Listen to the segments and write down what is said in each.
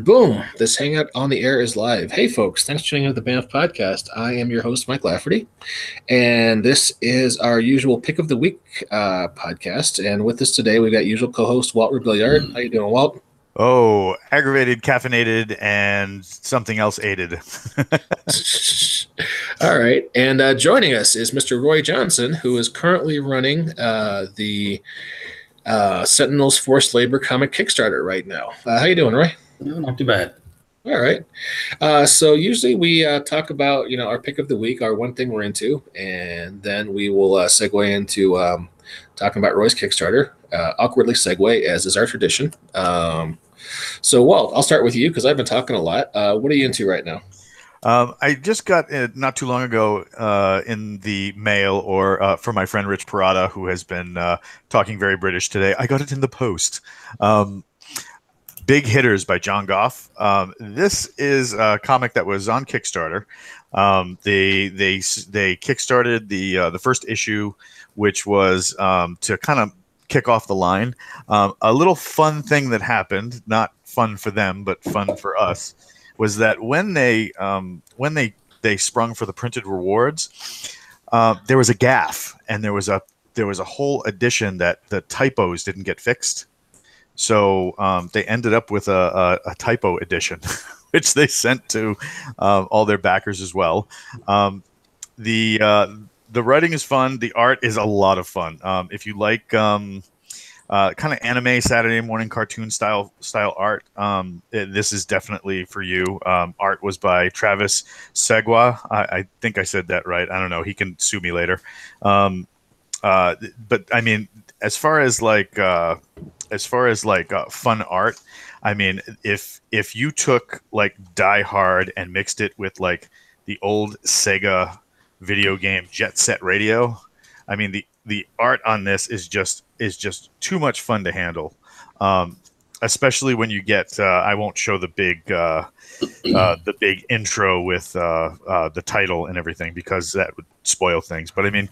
And boom, this hangout on the air is live. Hey, folks, thanks for tuning in to the BAMF podcast. I am your host, Mike Lafferty, and this is our usual Pick of the Week podcast. And with us today, we've got usual co-host Walt Rebelliard. How you doing, Walt? Oh, aggravated, caffeinated, and something else aided. All right. And joining us is Mr. Roy Johnson, who is currently running the Sentinels Forced Labor comic Kickstarter right now. How you doing, Roy? No, not too bad. All right. So usually we talk about, our pick of the week, our one thing we're into, and then we will segue into talking about Roy's Kickstarter. Awkwardly segue, as is our tradition. So, Walt, I'll start with you because I've been talking a lot. What are you into right now? I just got not too long ago in the mail, or from my friend Rich Parada, who has been talking very British today. I got it in the post. Big Hitters by John Goff. This is a comic that was on Kickstarter. They kickstarted the first issue, which was to kind of kick off the line. A little fun thing that happened, not fun for them, but fun for us, was that when they sprung for the printed rewards, there was a gaffe, and there was a whole edition that the typos didn't get fixed. So they ended up with a typo edition, which they sent to all their backers as well. The writing is fun. The art is a lot of fun. If you like kind of anime Saturday morning cartoon style art, this is definitely for you. Art was by Travis Segua. I think I said that right. I don't know. He can sue me later. But I mean, as far as fun art, I mean, if you took like Die Hard and mixed it with like the old Sega video game Jet Set Radio, I mean the art on this is just too much fun to handle. Especially when you get I won't show the big intro with the title and everything, because that would spoil things. But I mean,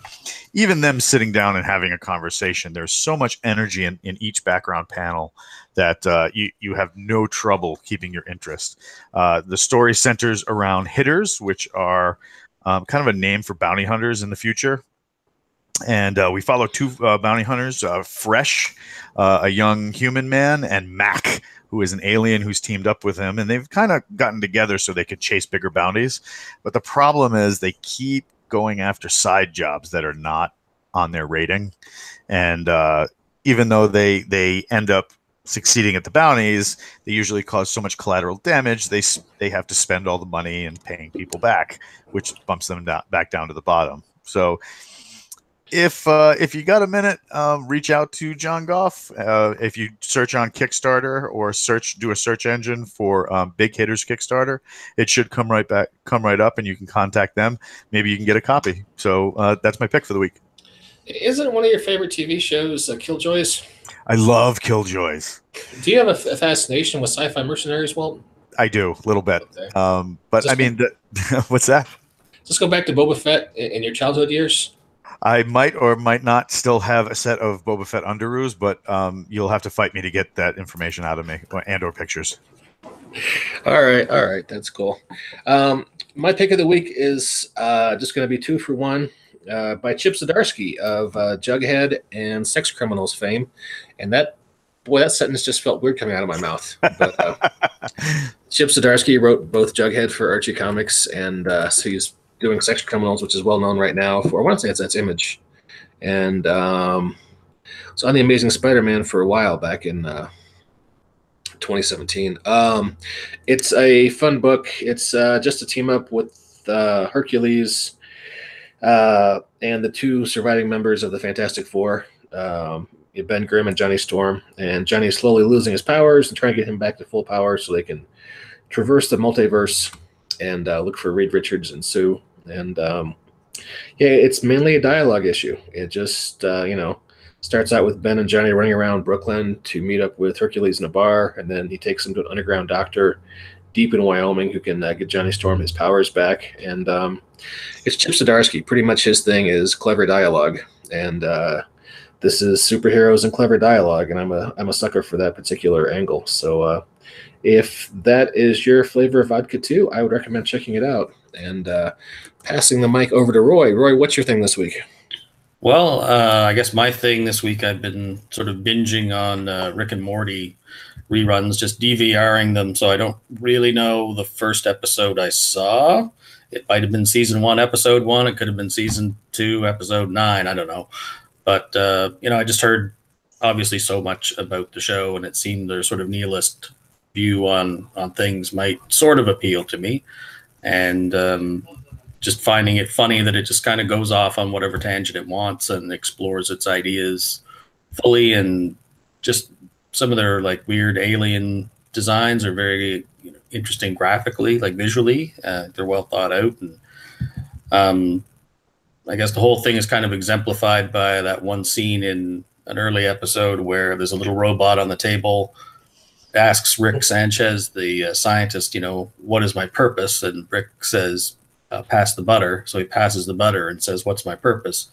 even them sitting down and having a conversation, there's so much energy in each background panel that you have no trouble keeping your interest. The story centers around hitters, which are kind of a name for bounty hunters in the future. And we follow two bounty hunters, Fresh, a young human man, and Mac, who is an alien who's teamed up with him. And they've kind of gotten together so they could chase bigger bounties. But the problem is they keep going after side jobs that are not on their rating. And even though they end up succeeding at the bounties, they usually cause so much collateral damage, they have to spend all the money in paying people back, which bumps them back down to the bottom. So if you got a minute, reach out to John Goff. If you search on Kickstarter or do a search engine for Big Hitters Kickstarter, it should come right up, and you can contact them. Maybe you can get a copy. So that's my pick for the week. Isn't one of your favorite TV shows Killjoys? I love Killjoys. Do you have a fascination with sci-fi mercenaries, Walt? I do, a little bit. Okay. But I mean, what's that? Just go back to Boba Fett in your childhood years. I might or might not still have a set of Boba Fett underoos, but you'll have to fight me to get that information out of me, or pictures. All right, that's cool. My pick of the week is just going to be 2 for 1 by Chip Zdarsky of Jughead and Sex Criminals fame, and that sentence just felt weird coming out of my mouth. But Chip Zdarsky wrote both Jughead for Archie Comics, and so he's doing Sex Criminals, which is well known right now for, I want to say that's Image, and so on the Amazing Spider-Man for a while back in 2017. It's a fun book. It's just a team up with Hercules and the 2 surviving members of the Fantastic Four, Ben Grimm and Johnny Storm. And Johnny is slowly losing his powers and trying to get him back to full power so they can traverse the multiverse and look for Reed Richards and Sue. And it's mainly a dialogue issue. It just starts out with Ben and Johnny running around Brooklyn to meet up with Hercules in a bar, and then he takes him to an underground doctor deep in Wyoming who can get Johnny Storm his powers back. And it's Chip Zdarsky. Pretty much his thing is clever dialogue, and this is superheroes and clever dialogue, and I'm a sucker for that particular angle. So if that is your flavor of vodka too, I would recommend checking it out. And passing the mic over to Roy. Roy, what's your thing this week? Well, I guess my thing this week, I've been sort of binging on Rick and Morty reruns, just DVRing them. So I don't really know the first episode I saw. It might have been season 1, episode 1. It could have been season 2, episode 9. I don't know. But, I just heard obviously so much about the show, and it seemed their sort of nihilist view on things might sort of appeal to me. And just finding it funny that it just kind of goes off on whatever tangent it wants and explores its ideas fully. And just some of their like weird alien designs are very interesting graphically, like visually. They're well thought out. And I guess the whole thing is kind of exemplified by that one scene in an early episode where there's a little robot on the table, asks Rick Sanchez, the scientist, what is my purpose? And Rick says, pass the butter. So he passes the butter and says, what's my purpose?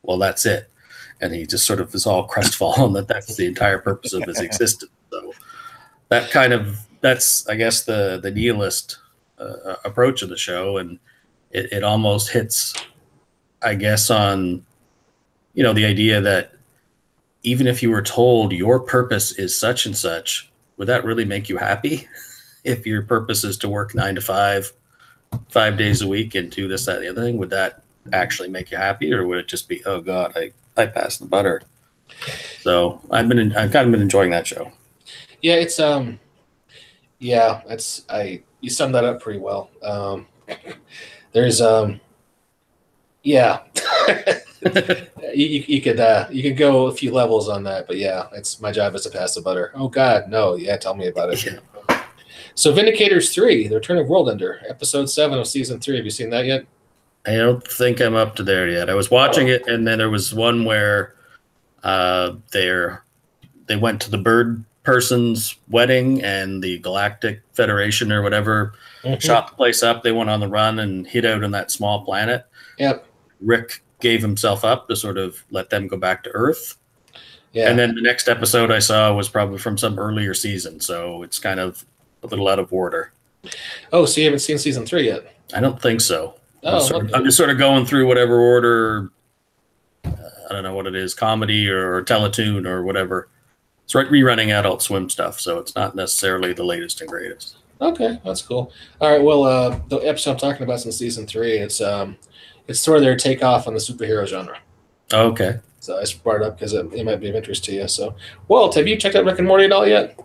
Well, that's it. And he just sort of is all crestfallen that that's the entire purpose of his existence. So that's, I guess, the nihilist approach of the show. And it almost hits, I guess, on, the idea that even if you were told your purpose is such and such, would that really make you happy? If your purpose is to work 9 to 5, 5 days a week and do this, that, and the other thing, would that actually make you happy? Or would it just be, oh God, I passed the butter? So I've kind of been enjoying that show. Yeah, it's you summed that up pretty well. There's you could go a few levels on that, but yeah, it's my job is to pass the butter. Oh God, no, yeah, tell me about it. Yeah. So Vindicators 3, The Return of World Ender, episode 7 of season 3. Have you seen that yet? I don't think I'm up to there yet. I was watching it, and then there was one where they went to the bird person's wedding, and the Galactic Federation or whatever shot the place up. They went on the run and hid out on that small planet. Yep. Rick gave himself up to sort of let them go back to Earth. Yeah. And then the next episode I saw was probably from some earlier season, so it's kind of a little out of order. Oh, so you haven't seen season 3 yet? I don't think so. Oh, I'm just sort of going through whatever order. I don't know what it is, comedy or Teletoon or whatever. It's rerunning Adult Swim stuff, so it's not necessarily the latest and greatest. Okay, that's cool. All right, well, the episode I'm talking about in season 3, it's sort of their takeoff on the superhero genre. Okay. So I just brought it up because it might be of interest to you. So, Walt, have you checked out Rick and Morty at all yet?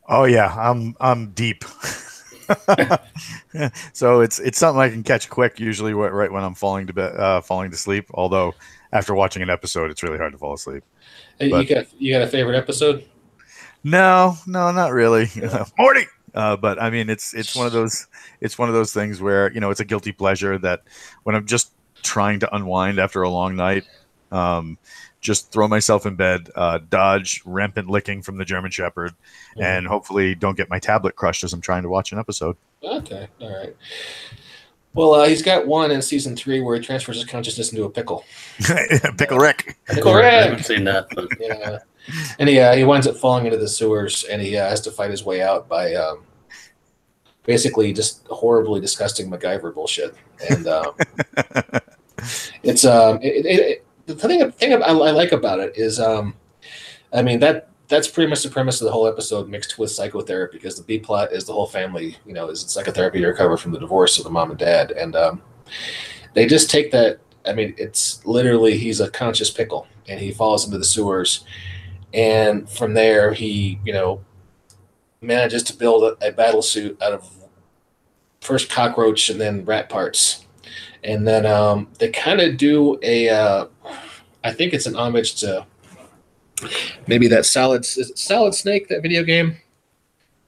Oh yeah, I'm deep. So it's something I can catch quick, usually right when I'm falling to sleep. Although after watching an episode, it's really hard to fall asleep. Hey, you got a favorite episode? No, not really. Morty. But I mean, it's one of those things where it's a guilty pleasure that when I'm just trying to unwind after a long night, just throw myself in bed, dodge rampant licking from the German Shepherd, and hopefully don't get my tablet crushed as I'm trying to watch an episode. Okay, all right. Well, he's got one in season 3 where he transfers his consciousness into a pickle. Pickle Rick. Pickle Rick. I haven't seen that. But. Yeah. And he winds up falling into the sewers, and he has to fight his way out by basically just horribly disgusting MacGyver bullshit. And it's the thing I like about it is, I mean that's pretty much the premise of the whole episode mixed with psychotherapy, because the B plot is the whole family, is in psychotherapy to recover from the divorce of the mom and dad, and they just take that. I mean, it's literally he's a conscious pickle, and he falls into the sewers, and from there he manages to build a battle suit out of first cockroach and then rat parts. And then they kind of do I think it's an homage to maybe that Solid Snake, that video game.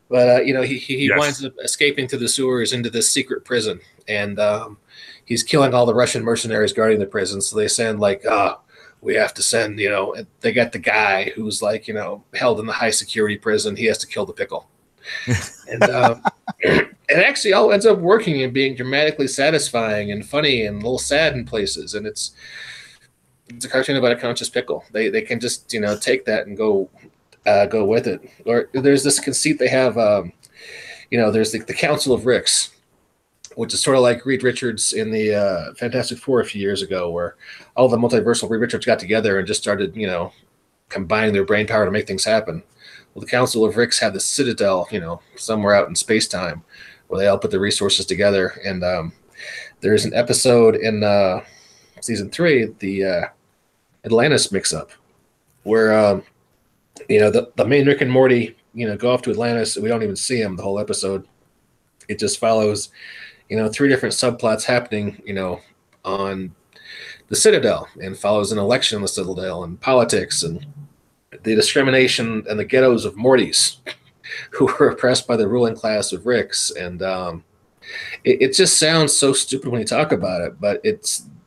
But, he yes. winds up escaping through the sewers into this secret prison. And he's killing all the Russian mercenaries guarding the prison. So they send, we have to send, they got the guy who's, held in the high security prison. He has to kill the pickle. And it actually all ends up working and being dramatically satisfying and funny and a little sad in places. And it's a cartoon about a conscious pickle. They can just take that and go go with it. Or there's this conceit they have. There's the Council of Ricks, which is sort of like Reed Richards in the Fantastic Four a few years ago, where all the multiversal Reed Richards got together and just started, combining their brain power to make things happen. Well, the Council of Ricks had the Citadel, somewhere out in space time, where they all put the resources together. And there's an episode in season 3, the Atlantis mix-up, where the main Rick and Morty, go off to Atlantis. We don't even see them the whole episode. It just follows, 3 different subplots happening, on the Citadel, and follows an election on the Citadel and politics and the discrimination and the ghettos of Mortys who were oppressed by the ruling class of Ricks. And it just sounds so stupid when you talk about it, but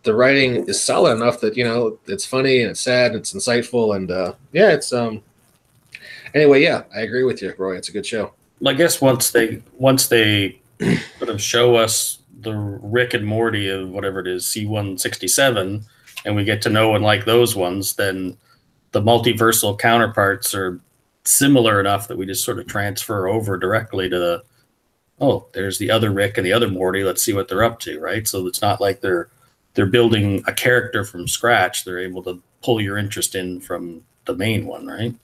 the writing is solid enough that, it's funny and it's sad and it's insightful. And it's anyway, yeah, I agree with you, Roy. It's a good show. I guess once they sort of show us the Rick and Morty of whatever it is, C167, and we get to know and like those ones, then the multiversal counterparts are similar enough that we just sort of transfer over directly to there's the other Rick and the other Morty. Let's see what they're up to, right? So it's not like they're building a character from scratch. They're able to pull your interest in from the main one, right?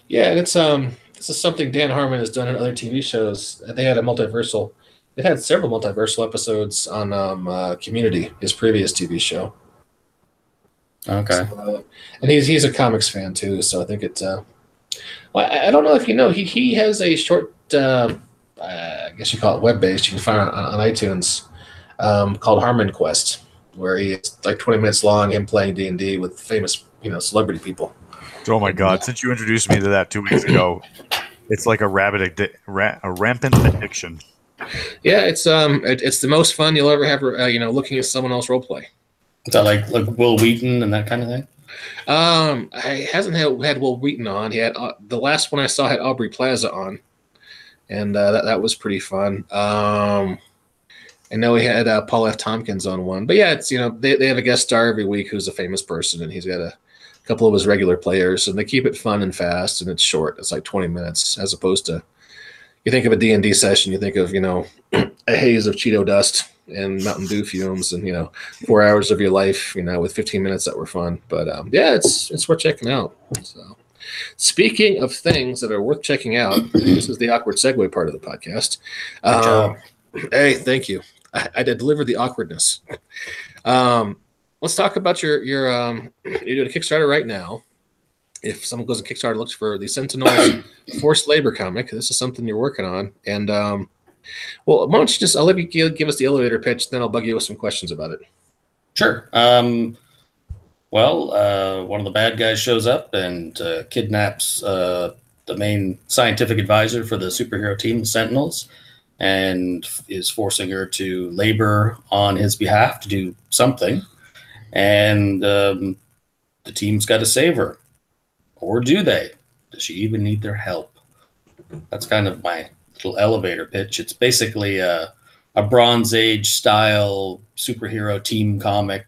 Yeah, and it's this is something Dan Harmon has done in other TV shows. They had They've had several multiversal episodes on Community, his previous TV show. Okay. So, and he's a comics fan too, so I think it. I don't know if you know, he has a short, I guess you call it web-based. You can find it on iTunes, called Harmon Quest, where it's like 20 minutes long, him playing D&D with famous, celebrity people. Oh my God! Since you introduced me to that 2 weeks ago, it's like a rampant addiction. Yeah, it's the most fun you'll ever have. Looking at someone else roleplay. Is that like Will Wheaton and that kind of thing? I hasn't had Will Wheaton on. He had the last one I saw had Aubrey Plaza on, and that was pretty fun. I know he had Paul F. Tompkins on one, but yeah, it's they have a guest star every week who's a famous person, and he's got a couple of his regular players, and they keep it fun and fast, and it's short. It's like 20 minutes, as opposed to, you think of a D&D session, you think of a haze of Cheeto dust and Mountain Dew fumes, and 4 hours of your life, with 15 minutes that were fun. But yeah, it's worth checking out. So, speaking of things that are worth checking out, this is the awkward segue part of the podcast. Hey, thank you. I did deliver the awkwardness. Let's talk about you're doing a Kickstarter right now. If someone goes to Kickstarter, looks for the Sentinels forced labor comic, this is something you're working on. And why don't you I'll let you give us the elevator pitch, then I'll bug you with some questions about it. Sure. One of the bad guys shows up and kidnaps the main scientific advisor for the superhero team, the Sentinels, and is forcing her to labor on his behalf to do something. And the team's got to save her. Or do they? Does she even need their help? That's kind of my little elevator pitch. It's basically a Bronze Age style superhero team comic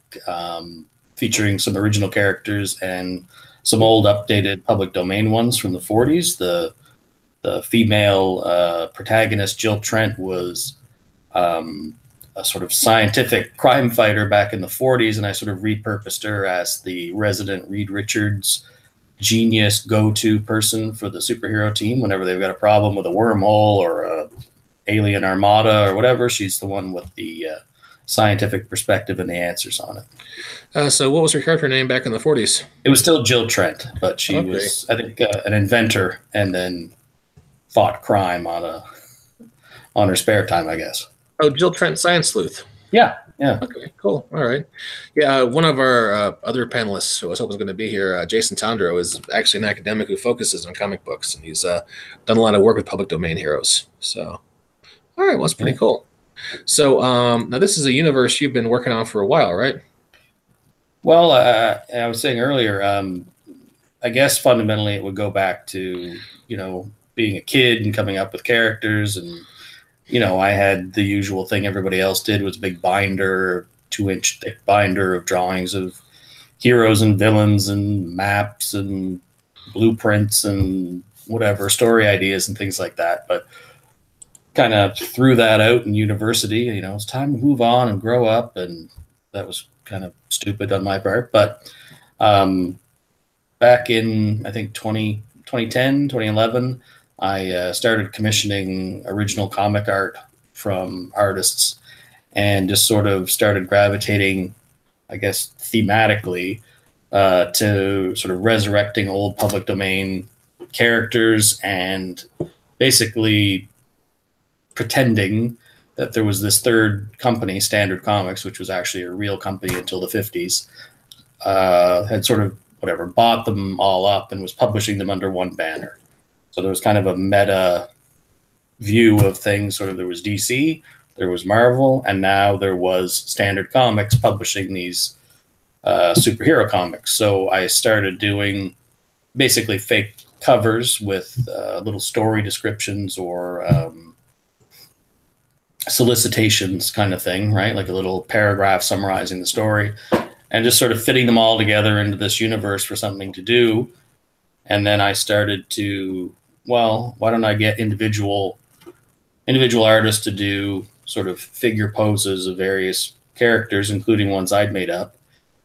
featuring some original characters and some old updated public domain ones from the 40s. The female protagonist, Jill Trent, was a sort of scientific crime fighter back in the 40s, and I sort of repurposed her as the resident Reed Richards genius go-to person for the superhero team whenever they've got a problem with a wormhole or a alien armada or whatever. She's the one with the scientific perspective and the answers on it. So what was her character name back in the 40s? It was still Jill Trent, but she was, I think, an inventor and then fought crime on her spare time, I guess. Oh, Jill Trent, Science Sleuth. Yeah. Okay, cool. All right. Yeah, one of our other panelists who I was hoping was going to be here, Jason Tondro, is actually an academic who focuses on comic books, and he's done a lot of work with public domain heroes. So, all right, well, that's pretty cool. So now this is a universe you've been working on for a while, right? Well, I was saying earlier, I guess fundamentally it would go back to, being a kid and coming up with characters. And, I had the usual thing everybody else did, was a big binder, 2-inch thick binder of drawings of heroes and villains and maps and blueprints and whatever story ideas and things like that. But kind of threw that out in university. You know, it's time to move on and grow up, and that was kind of stupid on my part. But back in, I think, 2010, 2011, I started commissioning original comic art from artists and just sort of started gravitating, I guess, thematically to sort of resurrecting old public domain characters and basically pretending that there was this third company, Standard Comics, which was actually a real company until the 50s, had sort of bought them all up and was publishing them under one banner. So there was kind of a meta view of things. Sort of there was DC, there was Marvel, and now there was Standard Comics publishing these superhero comics. So I started doing basically fake covers with little story descriptions or solicitations kind of thing, right? Like a little paragraph summarizing the story and just sort of fitting them all together into this universe for something to do. And then I started to, well, why don't I get individual artists to do sort of figure poses of various characters, including ones I'd made up,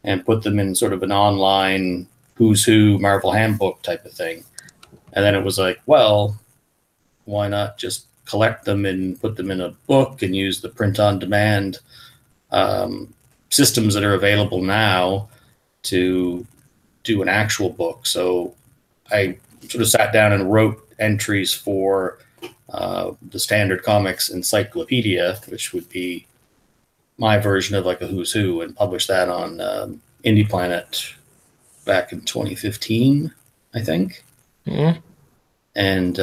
and put them in sort of an online who's who Marvel handbook type of thing. And then it was like, well, why not just collect them and put them in a book and use the print on demand systems that are available now to do an actual book. So I sort of sat down and wrote entries for the Standard Comics Encyclopedia, which would be my version of like a who's who, and published that on Indie Planet back in 2015, I think. Mm-hmm. And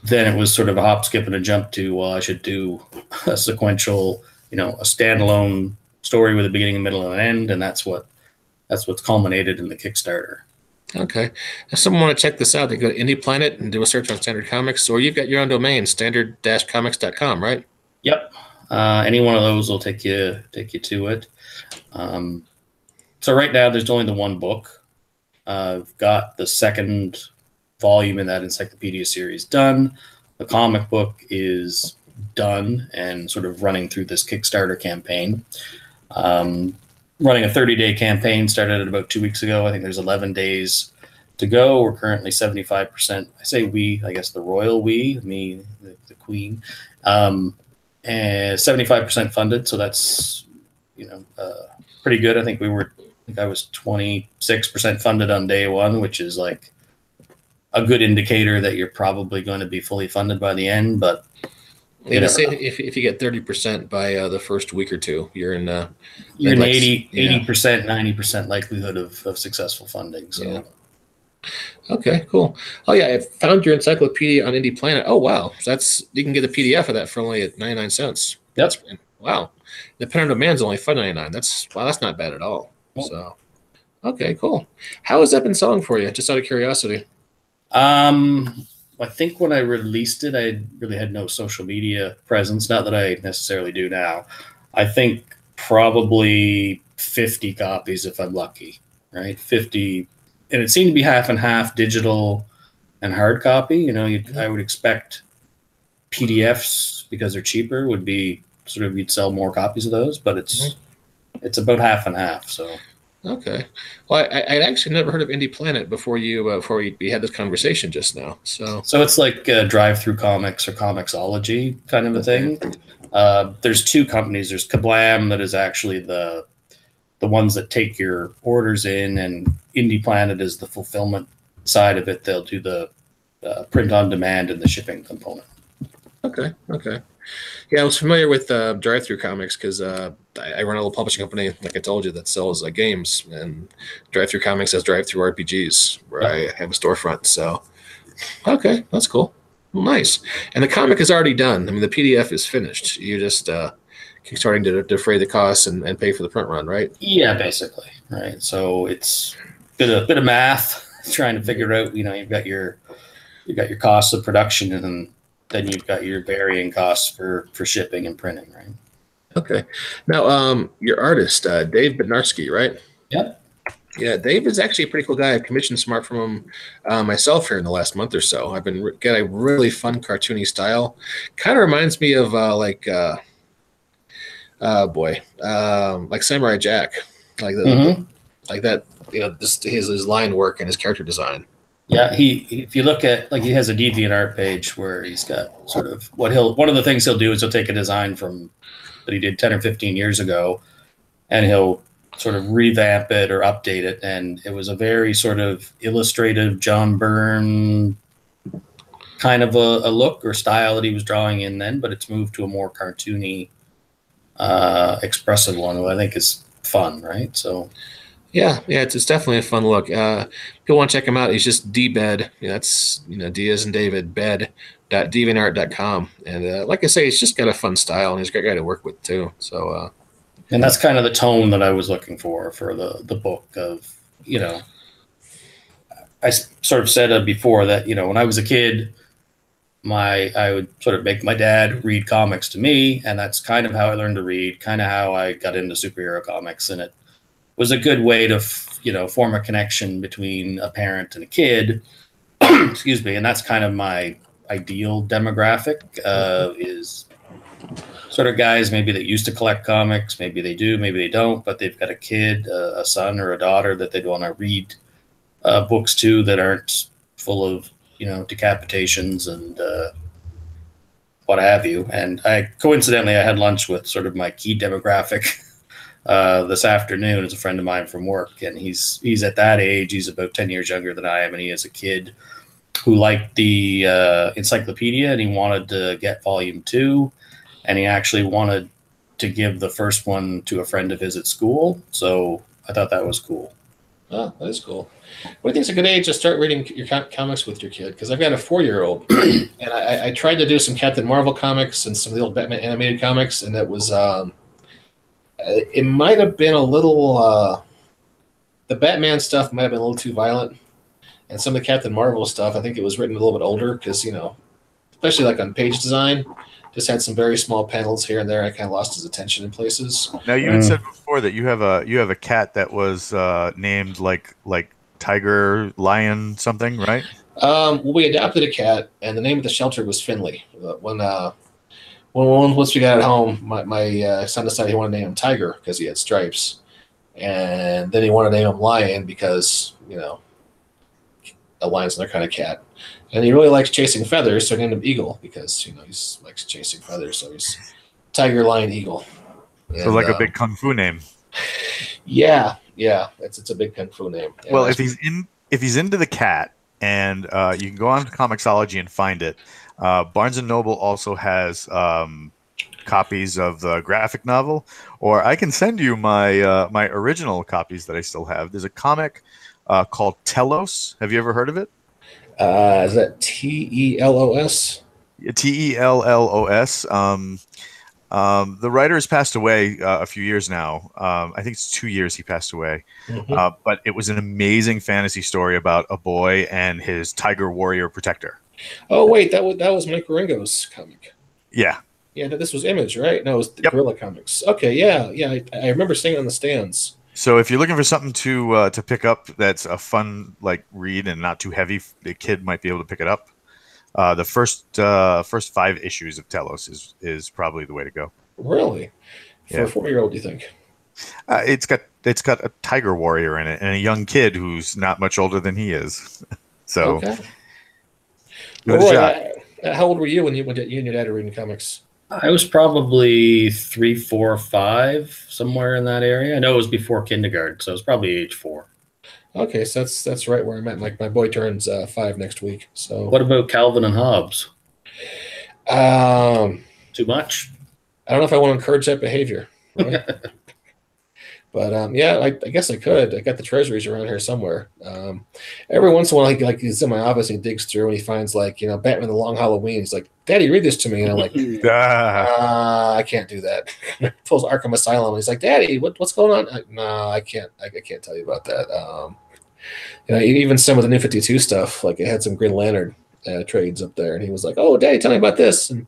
then it was sort of a hop, skip, and a jump to, well, I should do a sequential, a standalone story with a beginning, a middle, and an end, and that's what's culminated in the Kickstarter. Okay. If someone want to check this out, they go to Indie Planet and do a search on Standard Comics, or you've got your own domain, standard-comics.com, right? Yep. Any one of those will take you to it. So right now there's only the one book. I've got the second volume in that encyclopedia series done. The comic book is done and sort of running through this Kickstarter campaign. Running a 30-day campaign, started it about 2 weeks ago. I think there's 11 days to go. We're currently 75%. I say we, I guess the royal we, me, the queen, and 75% funded. So that's, pretty good. I think I was 26% funded on day one, which is like a good indicator that you're probably going to be fully funded by the end. But they say if you get 30% by the first week or two, you're in you're in 80%, 90% likelihood of successful funding. So yeah. Okay, cool. Oh yeah, I found your encyclopedia on Indie Planet. Oh wow, you can get a PDF of that for only 99 cents. Yep. Wow. The pen on demand's only $5.99. That's not bad at all. Yep. So okay, cool. How has that been selling for you? Just out of curiosity. I think when I released it, I really had no social media presence. Not that I necessarily do now. I think probably 50 copies if I'm lucky, right? 50, and it seemed to be half and half digital and hard copy. I would expect PDFs, because they're cheaper, would be sort of, you'd sell more copies of those, but it's about half and half. So. Okay. Well, I'd actually never heard of Indie Planet before we had this conversation just now. So it's like drive-through comics or Comixology kind of a thing. There's two companies. There's Kablam, that is actually the ones that take your orders in, and Indie Planet is the fulfillment side of it. They'll do the print on demand and the shipping component. Okay. Yeah, I was familiar with drive-through comics because I run a little publishing company, like I told you, that sells games, and drive-through comics has drive-through RPGs where I have a storefront. So, okay, that's cool. Well, nice. And the comic is already done. I mean, the PDF is finished. You're just starting to defray the costs and pay for the print run, right? Yeah, basically, right. So it's a bit of math, trying to figure out. You've got your costs of production, and then you've got your varying costs for shipping and printing, right? Okay. Now, your artist, Dave Bednarski, right? Yep. Yeah, David's actually a pretty cool guy. I've commissioned some art from him myself here in the last month or so. I've been got a really fun cartoony style. Kind of reminds me of like Samurai Jack, like like that. You know, this his line work and his character design. Yeah, if you look at, like, he has a DeviantArt page where he's got sort of one of the things he'll do is he'll take a design from that he did 10 or 15 years ago, and he'll sort of revamp it or update it. And it was a very sort of illustrative John Byrne kind of a look or style that he was drawing in then, but it's moved to a more cartoony, expressive one, which I think is fun, right? So Yeah, it's definitely a fun look. If you want to check him out, he's just dbed. That's D as in David bed.deviantart.com. And like I say, he's just got a fun style, and he's a great guy to work with too. So and that's kind of the tone that I was looking for the book of, I sort of said before that, when I was a kid, I would sort of make my dad read comics to me, and that's kind of how I learned to read, kind of how I got into superhero comics, and it was a good way to, form a connection between a parent and a kid. Excuse me. And that's kind of my ideal demographic, is sort of guys maybe that used to collect comics. Maybe they do, maybe they don't, but they've got a kid, a son or a daughter that they'd want to read books to that aren't full of, decapitations and what have you. And coincidentally, I had lunch with sort of my key demographic this afternoon. As a friend of mine from work, and he's at that age. He's about 10 years younger than I am, and he is a kid who liked the encyclopedia, and he wanted to get volume 2, and he actually wanted to give the first one to a friend of his at school. So I thought that was cool. Oh, that is cool. What do you think is a good age to start reading your comics with your kid? Because I've got a 4-year-old, and I tried to do some Captain Marvel comics and some of the old Batman animated comics, and it was it might have been a little the Batman stuff might have been a little too violent, and some of the Captain Marvel stuff, I think it was written a little bit older because, especially like on page design, just had some very small panels here and there. I kind of lost his attention in places. Now, you had said before that you have a cat that was named like Tiger, Lion, something, right? Well, we adopted a cat, and the name of the shelter was Finley. Once we got at home, my son decided he wanted to name him Tiger because he had stripes, and then he wanted to name him Lion because a lion's another kind of cat, and he really likes chasing feathers, so he named him Eagle because he likes chasing feathers. So he's Tiger, Lion, Eagle. So like a big kung fu name. Yeah, it's a big kung fu name. Well, if he's into the cat, and you can go on to Comixology and find it. Barnes & Noble also has copies of the graphic novel, or I can send you my my original copies that I still have. There's a comic called Telos. Have you ever heard of it? Is that Tellos? Tellos. The writer has passed away a few years now. I think it's 2 years he passed away. Mm-hmm. But it was an amazing fantasy story about a boy and his tiger warrior protector. Oh wait, that was Mike Wieringo's comic. Yeah. Yeah, this was Image, right? No, it was the Gorilla Comics. Okay, yeah. I remember seeing it on the stands. So if you're looking for something to pick up that's a fun read and not too heavy, the kid might be able to pick it up. The first 5 issues of Telos is probably the way to go. Really? For a 4-year-old, do you think? It's got a tiger warrior in it and a young kid who's not much older than he is. So, okay. How old were you when you and your dad were reading comics? I was probably 3, 4, 5, somewhere in that area. I know it was before kindergarten, so it was probably age 4. Okay, so that's right where I'm at. My boy turns 5 next week. So what about Calvin and Hobbes? Too much? I don't know if I want to encourage that behavior. Right? But yeah, I guess I could. I got the treasuries around here somewhere. Every once in a while, he's in my office and he digs through and he finds Batman: The Long Halloween. He's like, "Daddy, read this to me," and I'm like, "I can't do that." Pulls Arkham Asylum. And he's like, "Daddy, what's going on?" No, I can't. I can't tell you about that. Even some of the New 52 stuff, it had some Green Lantern trades up there, and he was like, "Oh, Daddy, tell me about this." And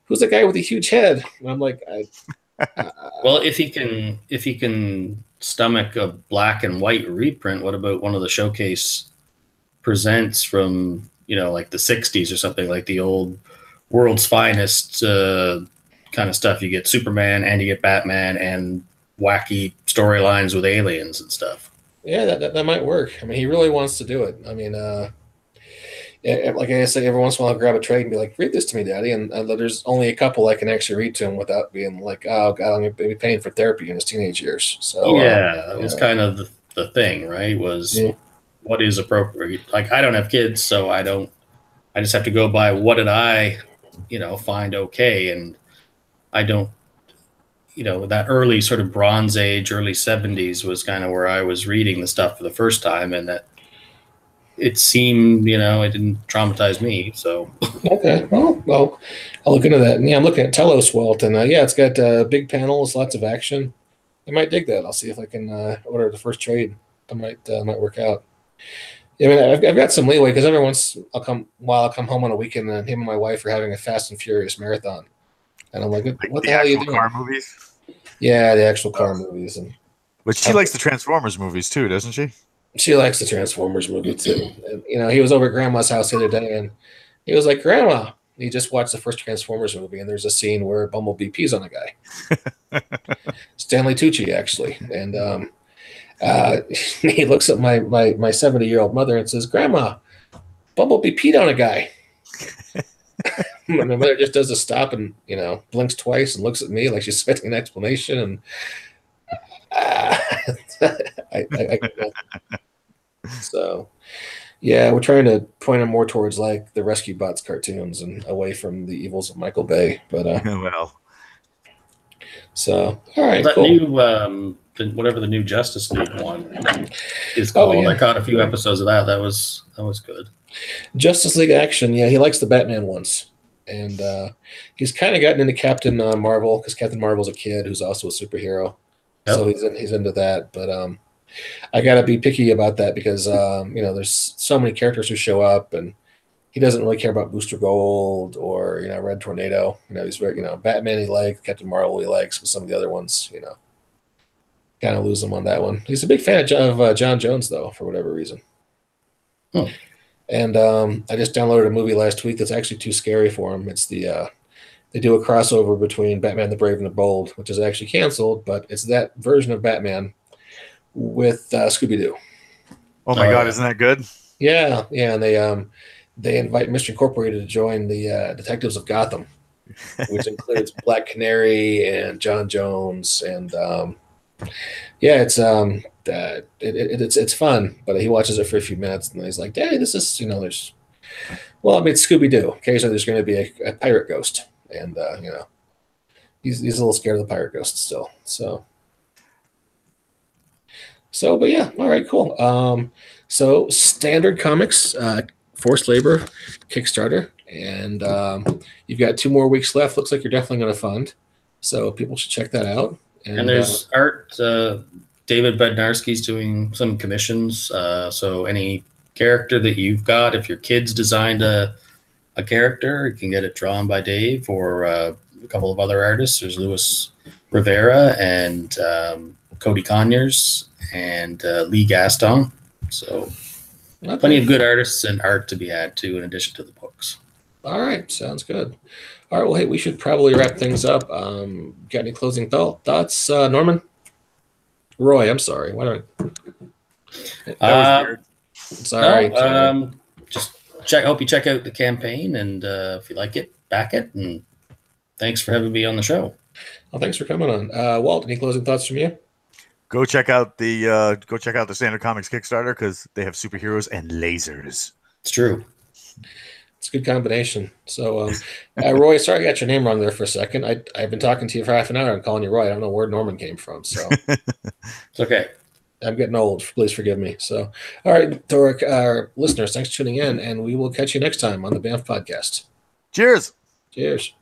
who's the guy with the huge head? And I'm like, well, if he can stomach a black and white reprint, what about one of the Showcase presents from, like the 60s or something, like the old World's Finest kind of stuff? You get Superman and you get Batman and wacky storylines with aliens and stuff. Yeah, that might work. I mean, he really wants to do it. I mean, like I say, every once in a while I'll grab a trade and be like, read this to me, Daddy. And there's only a couple I can actually read to him without being like, oh, God, I'm going to be paying for therapy in his teenage years. So that was kind of the thing, right? Was what is appropriate. Like, I don't have kids, so I just have to go by what did I, find okay. And I don't, that early sort of Bronze Age, early 70s was kind of where I was reading the stuff for the first time, and that it seemed, it didn't traumatize me. So okay, well, I'll look into that. And yeah, I'm looking at Telos Walt, and it's got big panels, lots of action. I might dig that. I'll see if I can order the first trade. That might work out. Yeah, I mean, I've got some leeway because every once I'll come home on a weekend, and him and my wife are having a Fast and Furious marathon, and I'm like, what the hell are you doing? Car movies. Yeah, the actual car movies, but she likes the Transformers movies too, doesn't she? She likes the Transformers movie too. And, he was over at Grandma's house the other day, and he was like, "Grandma," he just watched the first Transformers movie, and there's a scene where Bumblebee pees on a guy, Stanley Tucci actually, and he looks at my 70-year-old mother and says, "Grandma, Bumblebee peed on a guy." My mother just does a stop and blinks twice and looks at me like she's expecting an explanation, and so yeah, we're trying to point him more towards like the Rescue Bots cartoons and away from the evils of Michael Bay. But well, so all right, that cool. New whatever the new Justice League one is called. Oh, yeah. I caught a few episodes of that. That was good. Justice League Action. Yeah, he likes the Batman ones. And he's kind of gotten into Captain Marvel because Captain Marvel's a kid who's also a superhero. Yep. So he's into that. But I got to be picky about that because, there's so many characters who show up, and he doesn't really care about Booster Gold or, Red Tornado. He's very, Batman he likes, Captain Marvel he likes, but some of the other ones, kind of lose him on that one. He's a big fan of John Jones, though, for whatever reason. And I just downloaded a movie last week that's actually too scary for him. It's they do a crossover between Batman the Brave and the Bold, which is actually canceled, but it's that version of Batman with Scooby-Doo. Oh my God, isn't that good? Yeah, and they invite Mr. Incorporated to join the Detectives of Gotham, which includes Black Canary and John Jones, and it's fun, but he watches it for a few minutes and he's like, "Daddy, this is it's Scooby-Doo. Occasionally there's going to be a pirate ghost, and he's a little scared of the pirate ghost still." But yeah, all right, cool. So Standard Comics, Forced Labor, Kickstarter, and you've got 2 more weeks left. Looks like you're definitely going to fund, so people should check that out. And there's art. David Bednarski's doing some commissions. So any character that you've got, if your kid's designed a character, you can get it drawn by Dave or a couple of other artists. There's Louis Rivera and Cody Conyers and Lee Gaston. So plenty of good artists and art to be had too, in addition to the books. All right, sounds good. All right, well, hey, we should probably wrap things up. Got any closing thoughts, Norman? Roy, I'm sorry. Why don't that was weird. Sorry. No, just hope you check out the campaign, and if you like it, back it. And thanks for having me on the show. Well, thanks for coming on. Walt, any closing thoughts from you? Go check out the Standard Comics Kickstarter because they have superheroes and lasers. It's true. It's a good combination. So, Roy, sorry I got your name wrong there for a second. I've been talking to you for half an hour and calling you Roy. I don't know where Norman came from. So it's okay. I'm getting old. Please forgive me. So, all right, to our listeners, thanks for tuning in, and we will catch you next time on the BAMF podcast. Cheers. Cheers.